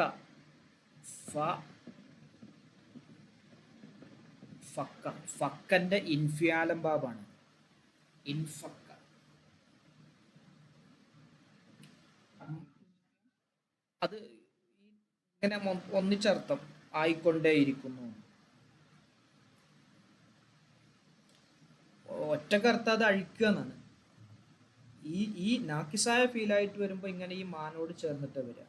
ഫക്കന്റെ ഇൻഫിയാലം ബാബാണ് ഇൻഫക്ക. അത് ഇങ്ങനെ ഒന്നിച്ചർത്ഥം ആയിക്കൊണ്ടേയിരിക്കുന്നു. ഒറ്റക്കർത്ഥം അത് അഴിക്കുക എന്നാണ്. ഈ നാക്കിസായ ഫീലായിട്ട് വരുമ്പോൾ ഇങ്ങനെ ഈ മാനോട് ചേർന്നിട്ട് വരിക.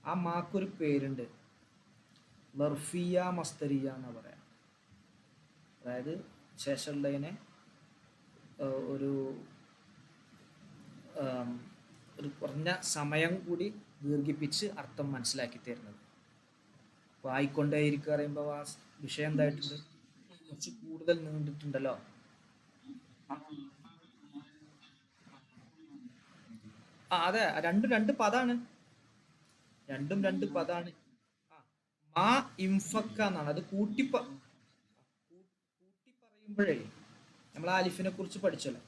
ആ മാക്കൊരു പേരുണ്ട്, ലർഫിയ മസ്തരിയ എന്ന് പറയാം. അതായത് ശേഷമുള്ളതിനെ ഒരു ഒരു കുറഞ്ഞ സമയം കൂടി ദീർഘിപ്പിച്ച് അർത്ഥം മനസ്സിലാക്കി തരുന്നത്. അപ്പോൾ ആയിക്കൊണ്ടേയിരിക്കുക പറയുമ്പോൾ ആ വിഷയം എന്തായിട്ടുണ്ട്, കുറച്ച് കൂടുതൽ നീണ്ടിട്ടുണ്ടല്ലോ. അതെ, രണ്ട് പദാണ്, രണ്ടും രണ്ട് പദാണ്. ആ, മാ ഇംഫക്ക എന്നാണ്. അത് കൂട്ടി പറയുമ്പോഴേ നമ്മൾ ആ അലിഫിനെ കുറിച്ച് പഠിച്ചല്ലോ.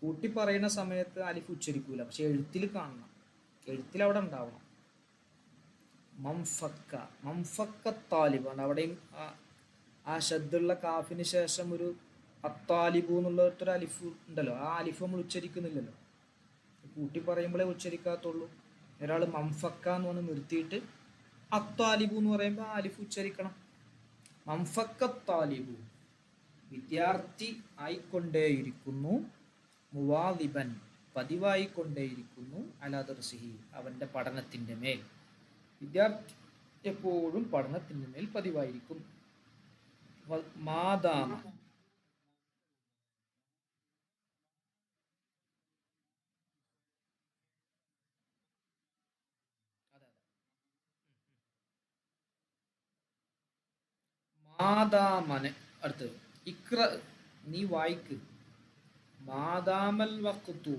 കൂട്ടി പറയുന്ന സമയത്ത് അലിഫ് ഉച്ചരിക്കൂല, പക്ഷെ എഴുത്തിൽ കാണണം, എഴുത്തിൽ അവിടെ ഉണ്ടാവണം. മംഫക്ക, മംഫക്ക താലിബ് ആണ്. അവിടെയും ആ ശബ്ദുള്ള കാഫിന് ശേഷം ഒരു അത്താലിബു എന്നുള്ള ഒരു അലിഫ് ഉണ്ടല്ലോ, ആ അലിഫ് നമ്മൾ ഉച്ചരിക്കുന്നില്ലല്ലോ, കൂട്ടി പറയുമ്പോഴേ ഉച്ചരിക്കാത്തുള്ളൂ. ഒരാൾ മംഫക്ക എന്ന് പറഞ്ഞ് നിർത്തിയിട്ട് അത്താലിബു എന്ന് പറയുമ്പോൾ ആ അലിഫ് ഉച്ചരിക്കണം. മംഫക്ക താലിബു, വിദ്യാർത്ഥി ആയിക്കൊണ്ടേയിരിക്കുന്നു, മുവാദിബൻ, പതിവായിക്കൊണ്ടേയിരിക്കുന്നു, അലാ ദർസിഹി, അവൻ്റെ പഠനത്തിൻ്റെ മേൽ. വിദ്യാർത്ഥി എപ്പോഴും പഠനത്തിൻ്റെ മേൽ പതിവായിരിക്കും. മാദാമ, മാദാമന് അടുത്തത് ഇക്ര, നീ വായിക്ക്. മാദാമൽ വഖ്തു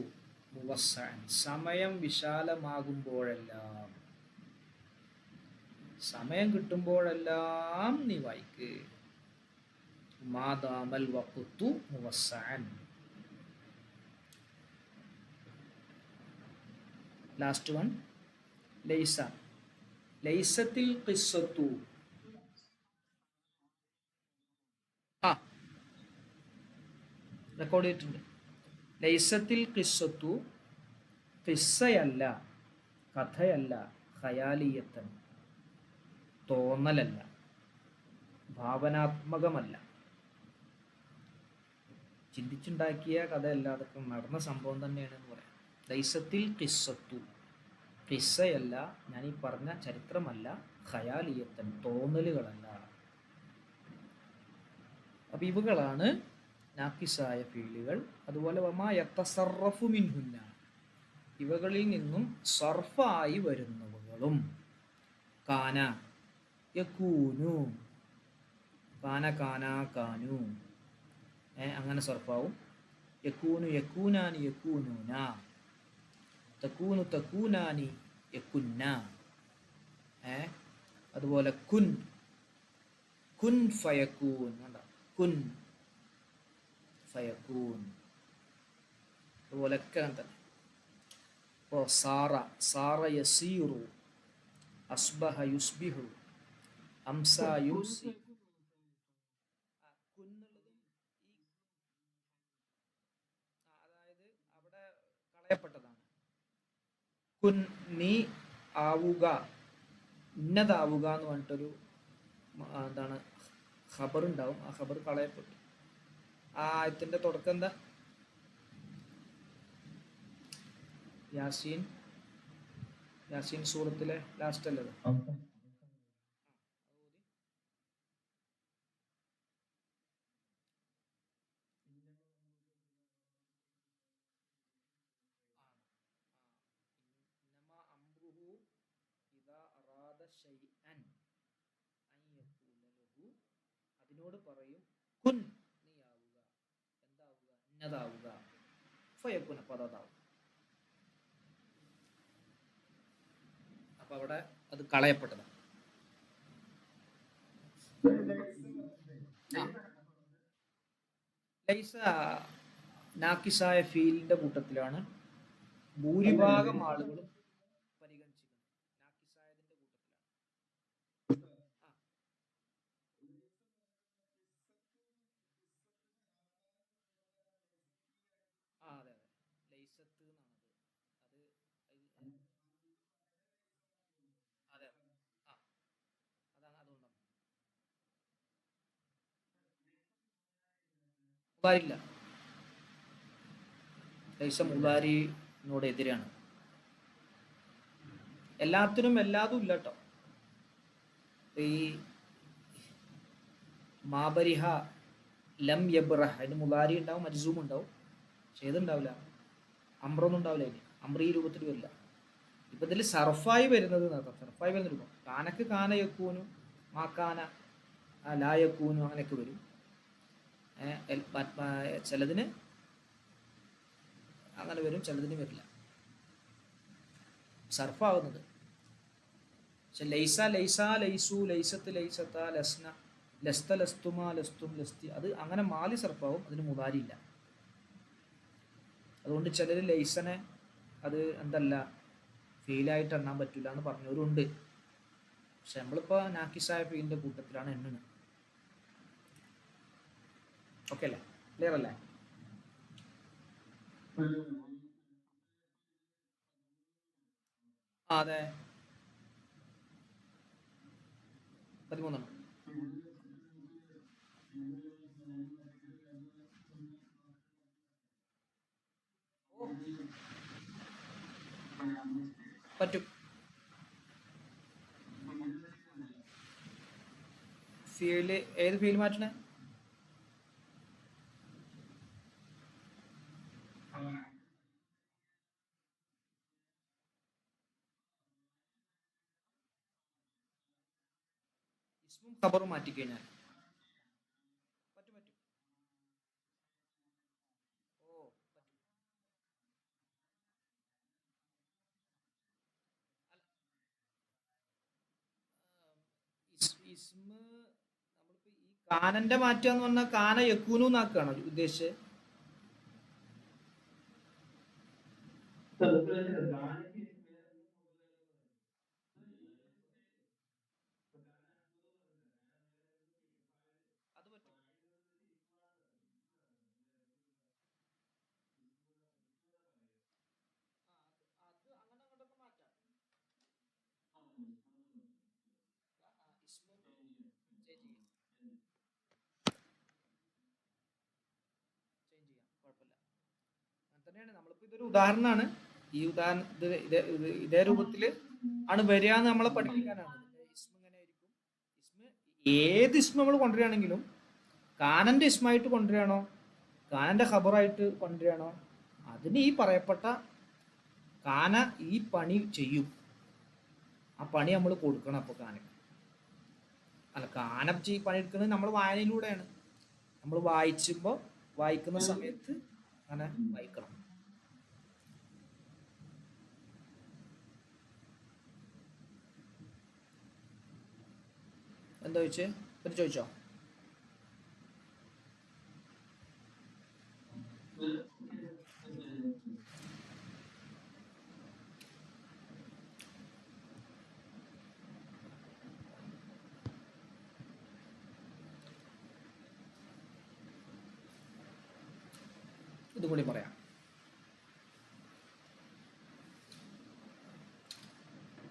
മുവസ്സഅൻ, സമയം വിശാലമാകുമ്പോഴെല്ലാം, സമയം കിട്ടുമ്പോഴെല്ലാം നീ വായിക്ക്. മാദാമൽ വഖ്തു മുവസ്സഅൻ. ലാസ്റ്റ് വൺ ലൈസ, ലൈസത്തിൽ ഖിസ്സത്തു. ആ, റെക്കോർഡ് ചെയ്തിട്ടുണ്ട്. ലൈസത്തിൽ ഖിസ്സത്തു, ഖിസ്സയല്ല, കഥയല്ല, ഖയാലിയത്തൻ, തോന്നലല്ല, ഭാവനാത്മകമല്ല, ചിന്തിച്ചുണ്ടാക്കിയ കഥയല്ല, അതൊക്കെ നടന്ന സംഭവം തന്നെയാണെന്ന് പറയാം. ലൈസത്തിൽ ഖിസ്സത്തു, ഖിസ്സയല്ല, ഞാനീ പറഞ്ഞ ചരിത്രമല്ല, ഖയാലിയത്തൻ, തോന്നലുകളല്ല. അപ്പം ഇവകളാണ് നാക്കിസായ ഫീലുകൾ. അതുപോലെ വമാ യത്തസറഫു മിൻഹുന്ന, ഇവകളിൽ നിന്നും സർഫായി വരുന്നവകളും. കാന യകൂനു, കാന കാന കാനു, അങ്ങനെ സർഫാവും. യകൂനു യകൂനാനി യകൂനൂന, തകൂനു തകൂനാനി യകുന്ന. അതുപോലെ കുൻ, കുൻ ഫയകൂൻ, കുൻ ഫയകൂൻ, അതുപോലെയൊക്കെ അങ്ങനെ തന്നെ. ഇപ്പോൾ സാറ, സാറ യസീറു, അസ്ബഹ യുസ്ബിഹു, അംസ യുംസി. കുന്നുള്ളതും അതായത് അവിടെ കളയപ്പെട്ടതാണ്. കുൻ, നീ ആവുക, ഇന്നതാവുക എന്ന് പറഞ്ഞിട്ടൊരു എന്താണ് ഖബർ ഉണ്ടാവും, ആ ഖബർ കളയപ്പെട്ടു. ആ ആയത്തിന്റെ തുടക്കം എന്താ? യാസീൻ, യാസീൻ സൂറത്തിലെ ലാസ്റ്റ് അല്ലത്? അതിനോട് പറയും കുൻ, നീ ആവുക, എന്താവുക, ഇന്നതാവുക, ഫയക്കുന, പദതാവും. അപ്പൊ അവിടെ അത് കളയപ്പെട്ടതാണ്. ലൈസ നാക്കിസായ ഫീലിന്റെ കൂട്ടത്തിലാണ് ഭൂരിഭാഗം ആളുകളും പരിഗണിച്ചിരിക്കുന്നത്. നാക്കിസായതിന്റെ കൂട്ടത്തിലാണ്. അതെ അതെ, ലൈസത്ത് എന്നാണത്. അത് മുതാരില്ല. ലൈസ മുതാരിനോട് എതിരാണ്. എല്ലാത്തിനും എല്ലാതും ഇല്ല കേട്ടോ. ഈ മാബരിഹ ലം യബ്രഹ് അതിന് മുതാരി ഉണ്ടാവും, മജ്സൂം ഉണ്ടാവും, പക്ഷെ ഏതുണ്ടാവില്ല, അമ്രൊന്നും ഉണ്ടാവില്ല. അതിന് അമ്ര ഈ രൂപത്തിൽ വരില്ല. ഇപ്പം ഇതിൽ സർഫായി വരുന്നത് നടത്താം. സർഫായി വരുന്ന രൂപം കാനക്ക് കാന യക്കൂനും മാക്കാന ലാ യക്കൂനും അങ്ങനെയൊക്കെ വരും. ചിലതിന് അങ്ങനെ വരും, ചിലതിന് വരില്ല സർഫാവുന്നത്. പക്ഷെ ലൈസ ലൈസ ലൈസു ലൈസത്ത് ലൈസത്ത ലസ്ന ലസ്ത ലസ്തുമ ലസ്തും ലസ്തി അത് അങ്ങനെ മാലി സർഫാവും, അതിന് മുതാരിയില്ല. അതുകൊണ്ട് ചിലർ ലൈസനെ അത് എന്തല്ല ഫെയിലായിട്ട് എണ്ണാൻ പറ്റില്ല എന്ന് പറഞ്ഞവരുണ്ട്. പക്ഷെ നമ്മളിപ്പോൾ നാക്കിസായ ഫീലിൻ്റെ കൂട്ടത്തിലാണ് എണ്ണുന്നത്. ഓക്കെ അല്ലേ? ക്ലിയർ അല്ലേ? അതെ, 13. പറ്റും. ഫീല് ഏത് ഫീൽ മാറ്റണേ? ഇസ്മും ഖബറും മാറ്റിക്കഴിഞ്ഞാൽ പറ്റും പറ്റും. ഓ പറ്റും. ഇസ്മ നമ്മളിപ്പോ ഈ കാനന്റെ മാറ്റം എന്ന് പറഞ്ഞാൽ കാന യക്കൂനു എന്നാക്കാണോ ഉദ്ദേശിച്ചത്? അത് പറ്റും. അത് അങ്ങനെ അങ്ങോട്ടൊക്കെ മാറ്റാം. ഇസ്മും ചേഞ്ച് ചെയ്യാം, ചേഞ്ച് ചെയ്യാം, കുഴപ്പമില്ല. അങ്ങനെ തന്നെയാണ്. നമ്മളിപ്പോൾ ഇതൊരു ഉദാഹരണമാണ്. ഈ ഉദാഹരണം ഇതേ രൂപത്തിൽ ആണ് വരിക എന്ന് നമ്മളെ പഠിപ്പിക്കാനാണ്. ഇസ്മ ഇങ്ങനെ ആയിരിക്കും. ഇസ്മ ഏത് ഇസ്മ നമ്മൾ കൊണ്ടുവരികയാണെങ്കിലും കാനന്റെ ഇസ്മായിട്ട് കൊണ്ടുവരികയാണോ കാനന്റെ ഖബറായിട്ട് കൊണ്ടുവരികയാണോ അതിന് ഈ പറയപ്പെട്ട കാന ഈ പണി ചെയ്യും. ആ പണി നമ്മൾ കൊടുക്കണം. അപ്പോൾ കാനക്ക് അല്ല, കാന പണി എടുക്കുന്നത് നമ്മൾ വായനയിലൂടെയാണ്. നമ്മൾ വായിക്കുന്ന സമയത്ത് അങ്ങനെ വായിക്കണം. എന്താ ചോദിച്ചേ? പിന്നെ ചോദിച്ചോ? ഇതും കൂടി പറയാം.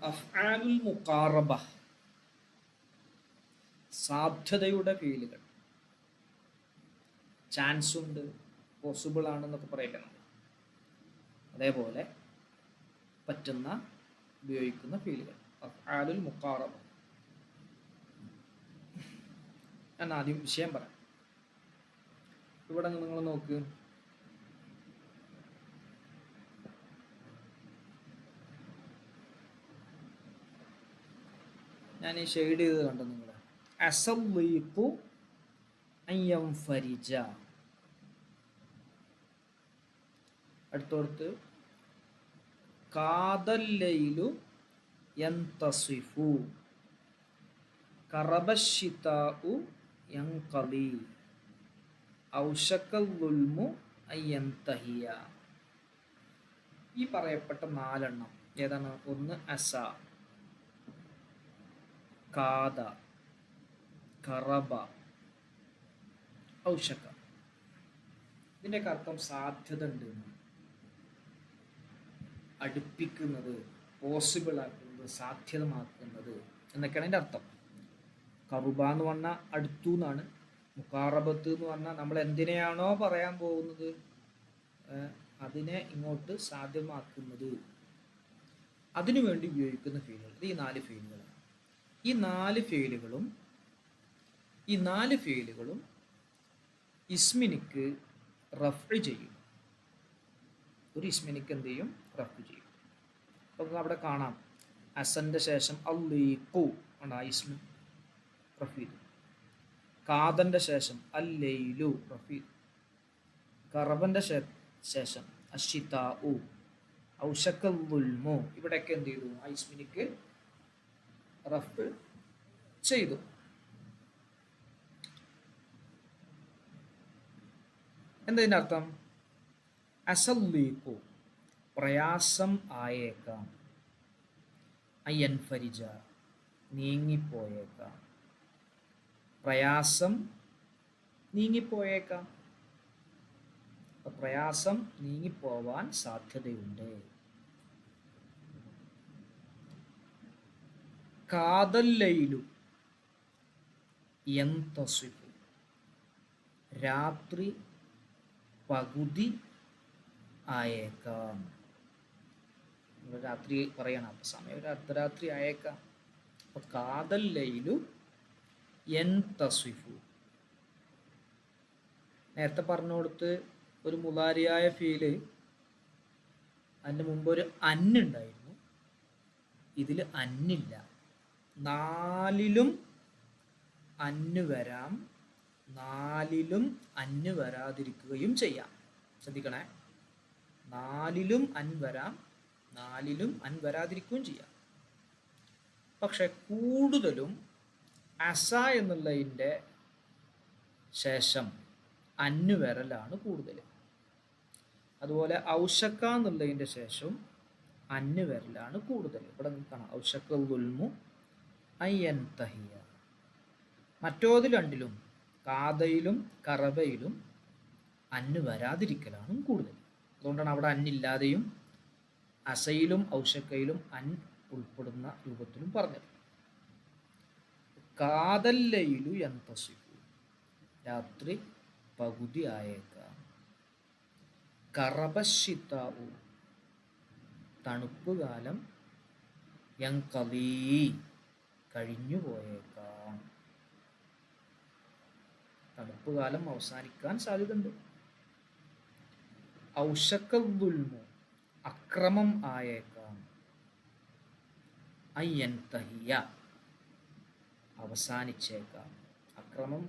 അഫ്ആലുൽ മുഖാറബ സാധ്യതയുടെ ഫീലുകൾ, ചാൻസ് ഉണ്ട്, പോസിബിൾ ആണെന്നൊക്കെ പറയില്ല നമ്മൾ. അതേപോലെ പറ്റുന്ന ഉപയോഗിക്കുന്ന ഫീലുകൾ അഫ്ആലുൽ മുഖാറബ. ഞാൻ ആദ്യം വിഷയം പറയാം. ഇവിടെ നിങ്ങൾ നോക്ക്. ഞാൻ ഈ ഷെയ്ഡ് ചെയ്ത് കണ്ടു നിങ്ങൾ. അസല്ലീഖു അയ്യംഫരിജ. അടുത്തോടത്ത് കാദല്ലൈലു യന്തസിഫു കറബശ്ശിതാഉ യൻഖലി ഔശക്കൽ ദുൽമു അയ്യന്തഹിയ. ഈ പറയപ്പെട്ട 4 എണ്ണം ഏതാണ്? ഒന്ന് അസ, കാദ, കറബ, ഔഷക. ഇതിൻ്റെയൊക്കെ അർത്ഥം സാധ്യത ഉണ്ട്, അടുപ്പിക്കുന്നത്, പോസിബിൾ ആക്കുന്നത്, സാധ്യതമാക്കുന്നത് എന്നൊക്കെയാണ് അതിൻ്റെ അർത്ഥം. കറുബ എന്ന് പറഞ്ഞാൽ അടുത്തു എന്നാണ്. മുഖാറബത്ത് എന്ന് പറഞ്ഞാൽ നമ്മൾ എന്തിനെയാണോ പറയാൻ പോകുന്നത് അതിനെ ഇങ്ങോട്ട് സാധ്യമാക്കുന്നത്, അതിനു വേണ്ടി ഉപയോഗിക്കുന്ന ഫീലുകൾ. ഈ 4 ഫീലുകളാണ്. ഈ നാല് ഫീലുകളും ഇസ്മിനിക്ക് റഫ് ചെയ്യും. ഒരു ഇസ്മിനിക്ക് എന്ത് ചെയ്യും? റഫ് ചെയ്യും. അപ്പം അവിടെ കാണാം അസന്റെ ശേഷം അല്ലീഖു ഉണ്ട്, ആ ഇസ്മി റഫ് ചെയ്തു. കാദന്റെ ശേഷം അല്ലൈലു റഫ് ചെയ്തു. കറബന്റെ ശേഷം അഷിതാഉ, ഔഷക്കൽ ദുൽമു, ഇവിടെയൊക്കെ എന്ത് ചെയ്തു? ആ ഇസ്മിനിക്ക് റഫ് ചെയ്തു. എന്തതിൻ്റെ അർത്ഥം? അസല്ലീഖു പ്രയാസം ആയേക്കാം, അയ്യൻഫരിജ നീങ്ങിപ്പോയേക്കാം, പ്രയാസം നീങ്ങിപ്പോയേക്കാം, പ്രയാസം നീങ്ങിപ്പോവാൻ സാധ്യതയുണ്ട്. കാദല്ലൈലു യന്തസിഫു, രാത്രി പകുതി ആയേക്കാം. രാത്രി പറയണം, അപ്പം സമയം ഒരു അർദ്ധരാത്രി ആയേക്കാം. അപ്പൊ കാദല്ലൈലു യന്തസിഫു, നേരത്തെ പറഞ്ഞു കൊടുത്ത് ഒരു മുലാരിയായ ഫീല്, അതിൻ്റെ മുമ്പ് ഒരു അന്നുണ്ടായിരുന്നു, ഇതിൽ അന്നില്ല. 4ലും അന്ന് വരാം, 4ലും അന്ന് വരാതിരിക്കുകയും ചെയ്യാം. ശ്രദ്ധിക്കണേ, 4ലും അൻ വരാം, 4ലും അൻ വരാതിരിക്കുകയും ചെയ്യാം. പക്ഷെ കൂടുതലും അസ എന്നുള്ളതിൻ്റെ ശേഷം അന്ന് വരലാണ് കൂടുതൽ. അതുപോലെ ഔഷക്ക എന്നുള്ളതിൻ്റെ ശേഷം അന്ന് വരലാണ് കൂടുതൽ. ഇവിടെ കാണാം ഔഷക്കൽ ദുൽമു അയ്യൻതഹിയ. മറ്റോത് രണ്ടിലും, കാതയിലും കറബയിലും അന്ന് വരാതിരിക്കലാണ് കൂടുതൽ. അതുകൊണ്ടാണ് അവിടെ അന്നില്ലാതെയും അസയിലും ഔഷക്കയിലും അൻ ഉൾപ്പെടുന്ന രൂപത്തിലും പറഞ്ഞത്. കാതല്ലയിലു യന്തസിഫു, രാത്രി പകുതി ആയേക്കാം. കറബശിതാഉ, തണുപ്പ് കാലം, യൻകലീ കഴിഞ്ഞു പോയേക്കാം, തണുപ്പ് കാലം അവസാനിക്കാൻ സാധ്യതയുണ്ട്. ഔഷക്കൽ ദുൽമു, അക്രമം ആയേക്കാം. അയ്യൻതഹിയ, അവസാനിച്ചേക്കാം. അക്രമം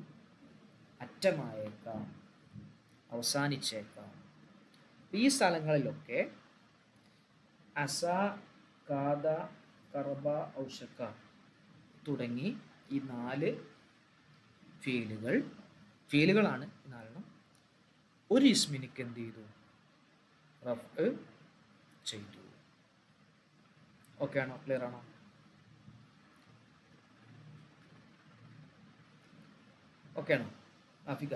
അറ്റമായേക്കാം, അവസാനിച്ചേക്കാം. ഈ സ്ഥലങ്ങളിലൊക്കെ അസ, കാദ, കറബ, ഔഷക്ക തുടങ്ങി ഈ 4 ഫീലുകളാണ് ഈ 4 ഒരു ഇസ്മിനിക്ക് എന്ത് ചെയ്തു? റഫ് ചെയ്തു. ഓക്കെ ആണോ? ക്ലിയർ ആണോ? ഓക്കെ ആണോ ആഫിക?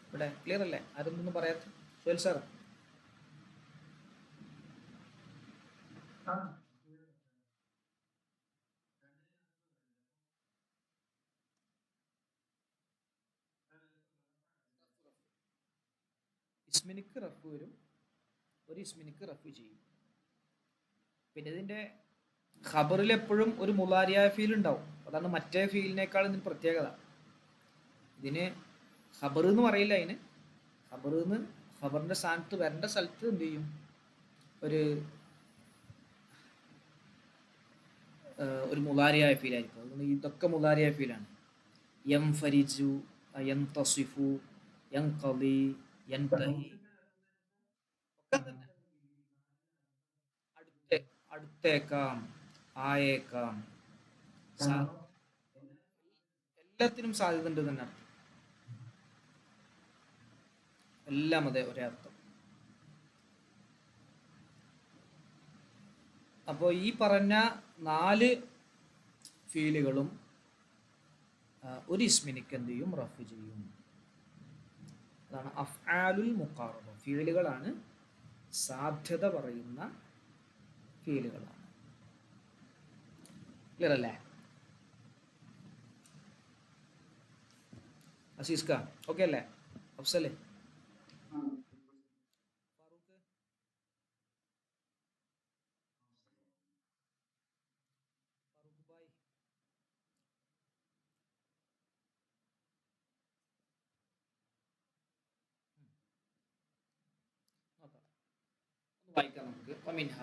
ഇവിടെ ക്ലിയർ അല്ലേ? ആരൊന്നും പറയാത്ത? സുഹേൽ സാർ, ഇസ്മിനിക്ക് റഫ് വരും, ഒരു ഇസ്മിനിക്ക് റഫ് ചെയ്യും. പിന്നെ ഇതിൻ്റെ ഖബറിൽ എപ്പോഴും ഒരു മുലാരിയായ ഫീൽ ഉണ്ടാവും. അതാണ് മറ്റേ ഫീലിനേക്കാൾ ഇതിന് പ്രത്യേകത. ഇതിന് ഖബർ എന്ന് പറയില്ല, അതിന് ഖബറിൻ്റെ സ്ഥാനത്ത് വരേണ്ട സ്ഥലത്ത് എന്ത് ചെയ്യും? ഒരു മുലാരിയായ ഫീലായിരിക്കും. അതുകൊണ്ട് ഇതൊക്കെ മുലാരിയായ ഫീലാണ്. യം ഫരിജു, യം തസിഫു, യം ഖലി, യം തഹി, അടുത്തേക്കാം, ആയേക്കാം, എല്ലാത്തിനും സാധ്യത ഉണ്ട് തന്നെ അർത്ഥം. എല്ലാം അതെ ഒരേ അർത്ഥം. അപ്പോൾ ഈ പറഞ്ഞ 4 ഫീലുകളും ഒരു ഇസ്മിനിക്ക് എന്ത് ചെയ്യും? റഫ് ചെയ്യും. അതാണ് അഫ്ആലുൽ മുഖാറബ. ഫീലുകളാണ്, സാധ്യത പറയുന്ന ഫീലുകളാണ്. ക്ലിയർ അല്ലേ? അസീസ്ക ഓക്കെ അല്ലേ? അഫ്സല് ഫാറൂഖ് ഫാറൂഖ് ഭായ് നോക്കാം, ഒന്ന് വായിക്കാം നമുക്ക്. വമിൻഹ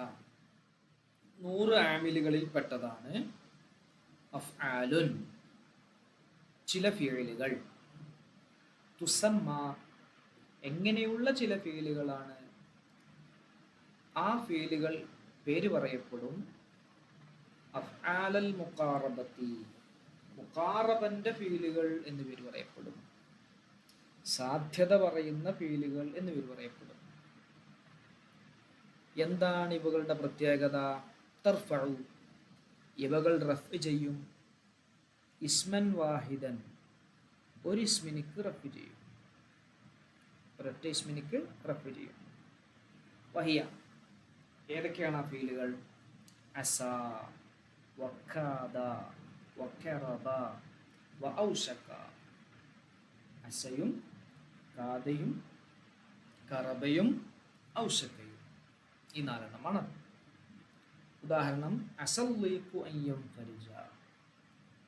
100 ആമിലുകളിൽ പെട്ടതാണ് അഫ്ആലുൻ ചില ഫിഅലുകൾ, തുസമ്മ എങ്ങനെയുള്ള ചില ഫീലുകളാണ്, ആ ഫീലുകൾ പേര് പറയപ്പെടും അഫ്ആലൽ മുഖാറബത്തി മുഖാറബന്റെ ഫീലുകൾ എന്ന് പേര് പറയപ്പെടും, സാധ്യത പറയുന്ന ഫീലുകൾ എന്ന് പേര് പറയപ്പെടും. എന്താണ് ഇവകളുടെ പ്രത്യേകത? തർഫഉ ഇവകൾ റഫ് ചെയ്യും, ഇസ്മൻ വാഹിദൻ ഒരു ഇസ്മിനിക്ക് റഫ് ചെയ്യും, ഒരൊറ്റ ഇസ്മിനിക്ക് റഫ് ചെയ്യും. വഹിയ ഏതൊക്കെയാണ് ആ ഫീലുകൾ? അസ വഖാദ വഖറബ വഔശക. അസയും കാദയും കറബയും ഔശകയും, ഈ 4 എണ്ണമാണ്. ഉദാഹരണം അസല്ലീഖു അയ്യം ഫരിജ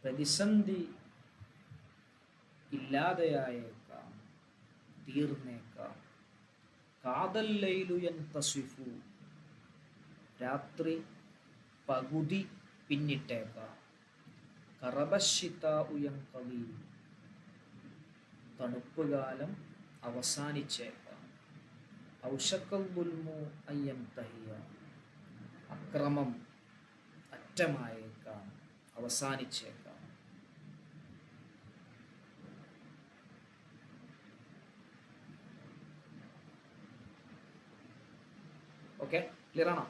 പ്രതിസന്ധി ഇല്ലാതെയായേക്കാം, തീർന്നേക്കാം. കാദല്ലൈലു യൻതസിഫു രാത്രി പകുതി പിന്നിട്ടേക്കാം. കറബശ്ശിതാഉ യൻഖദി തണുപ്പുകാലം അവസാനിച്ചേക്കാം. ഔശക്കൽ ദുൽമു അയ്യൻതഹിയ അക്രമം അറ്റമായേക്കാം, അവസാനിച്ചേക്കാം. ഓക്കെ, ക്ലിയർ ആണോ?